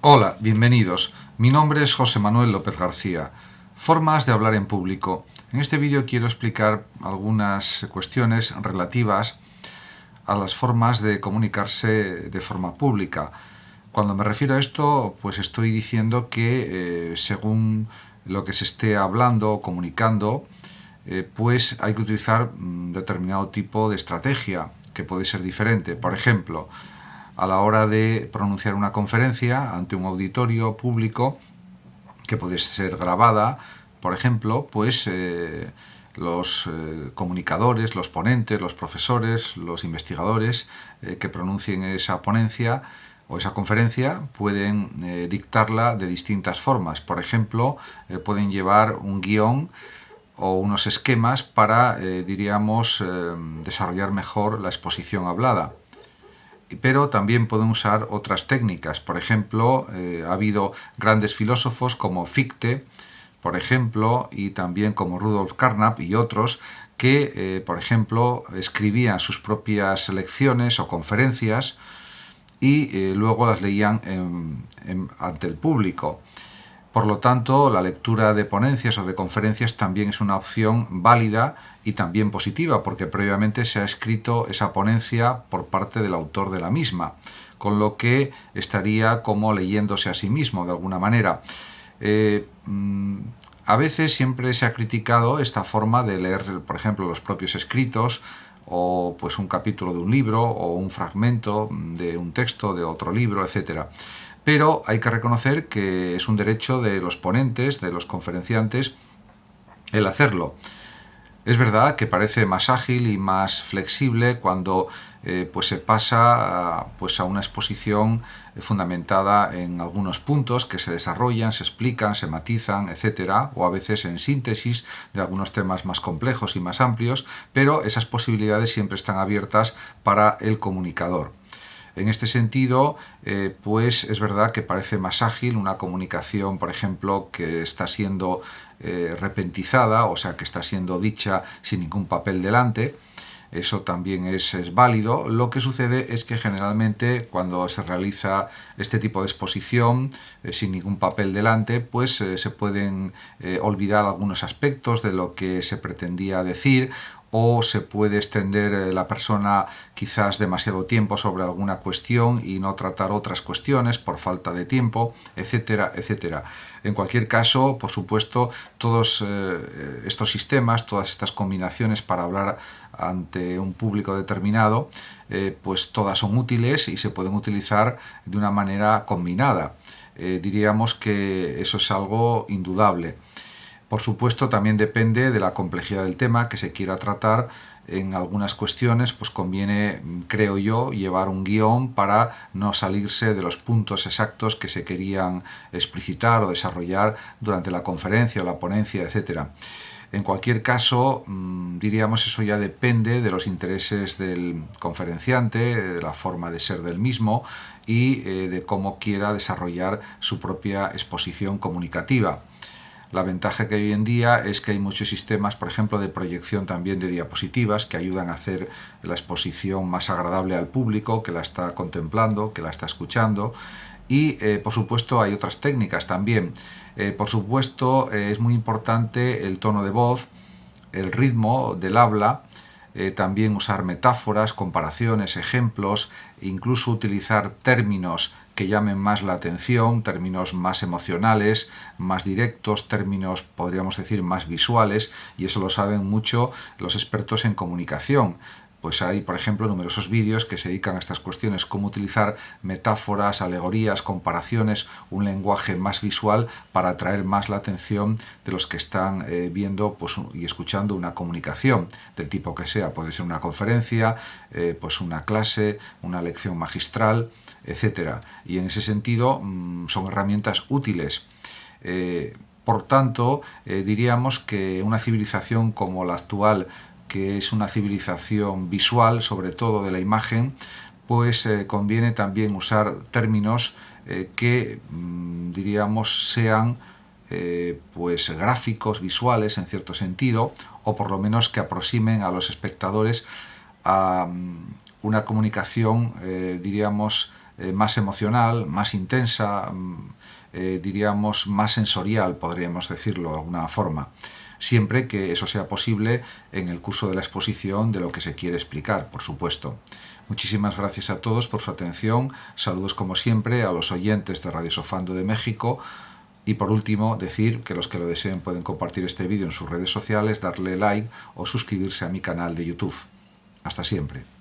Hola, bienvenidos. Mi nombre es José Manuel López García. Formas de hablar en público. En este vídeo quiero explicar algunas cuestiones relativas a las formas de comunicarse de forma pública. Cuando me refiero a esto, pues estoy diciendo que según lo que se esté hablando o comunicando, pues hay que utilizar determinado tipo de estrategia que puede ser diferente. Por ejemplo, a la hora de pronunciar una conferencia ante un auditorio público que puede ser grabada, por ejemplo, pues los comunicadores, los ponentes, los profesores, los investigadores que pronuncien esa ponencia o esa conferencia pueden dictarla de distintas formas. Por ejemplo, pueden llevar un guión o unos esquemas para, diríamos, desarrollar mejor la exposición hablada. Pero también pueden usar otras técnicas. Por ejemplo, ha habido grandes filósofos como Fichte, por ejemplo, y también como Rudolf Carnap y otros, que, por ejemplo, escribían sus propias lecciones o conferencias y luego las leían ante el público. Por lo tanto, la lectura de ponencias o de conferencias también es una opción válida y también positiva, porque previamente se ha escrito esa ponencia por parte del autor de la misma, con lo que estaría como leyéndose a sí mismo de alguna manera. A veces siempre se ha criticado esta forma de leer, por ejemplo, los propios escritos o pues un capítulo de un libro o un fragmento de un texto de otro libro, etcétera. Pero hay que reconocer que es un derecho de los ponentes, de los conferenciantes, el hacerlo. Es verdad que parece más ágil y más flexible cuando pues se pasa pues a una exposición fundamentada en algunos puntos que se desarrollan, se explican, se matizan, etcétera, o a veces en síntesis de algunos temas más complejos y más amplios, pero esas posibilidades siempre están abiertas para el comunicador. En este sentido, pues es verdad que parece más ágil una comunicación, por ejemplo, que está siendo repentizada, o sea, que está siendo dicha sin ningún papel delante. Eso también es válido. Lo que sucede es que generalmente cuando se realiza este tipo de exposición sin ningún papel delante, pues se pueden olvidar algunos aspectos de lo que se pretendía decir, o se puede extender la persona quizás demasiado tiempo sobre alguna cuestión y no tratar otras cuestiones por falta de tiempo, etcétera, etcétera. En cualquier caso, por supuesto, todos estos sistemas, todas estas combinaciones para hablar ante un público determinado, pues todas son útiles y se pueden utilizar de una manera combinada. Diríamos que eso es algo indudable. Por supuesto, también depende de la complejidad del tema que se quiera tratar. En algunas cuestiones, pues conviene, creo yo, llevar un guión para no salirse de los puntos exactos que se querían explicitar o desarrollar durante la conferencia o la ponencia, etcétera. En cualquier caso, diríamos, eso ya depende de los intereses del conferenciante, de la forma de ser del mismo y de cómo quiera desarrollar su propia exposición comunicativa. La ventaja que hay hoy en día es que hay muchos sistemas, por ejemplo, de proyección también de diapositivas que ayudan a hacer la exposición más agradable al público que la está contemplando, que la está escuchando. Y, por supuesto, hay otras técnicas también. Por supuesto, es muy importante el tono de voz, el ritmo del habla, también usar metáforas, comparaciones, ejemplos, incluso utilizar términos que llamen más la atención, términos más emocionales, más directos, términos, podríamos decir, más visuales, y eso lo saben mucho los expertos en comunicación. Pues hay, por ejemplo, numerosos vídeos que se dedican a estas cuestiones, cómo utilizar metáforas, alegorías, comparaciones, un lenguaje más visual para atraer más la atención de los que están viendo pues, y escuchando una comunicación del tipo que sea. Puede ser una conferencia, pues una clase, una lección magistral, etcétera. Y en ese sentido son herramientas útiles. Por tanto, diríamos que una civilización como la actual, que es una civilización visual, sobre todo de la imagen, pues conviene también usar términos que diríamos sean pues gráficos, visuales en cierto sentido, o por lo menos que aproximen a los espectadores a una comunicación, diríamos, más emocional, más intensa, diríamos más sensorial, podríamos decirlo de alguna forma, siempre que eso sea posible en el curso de la exposición de lo que se quiere explicar, por supuesto. Muchísimas gracias a todos por su atención, saludos como siempre a los oyentes de Radio Sofando de México, y por último decir que los que lo deseen pueden compartir este vídeo en sus redes sociales, darle like o suscribirse a mi canal de YouTube. Hasta siempre.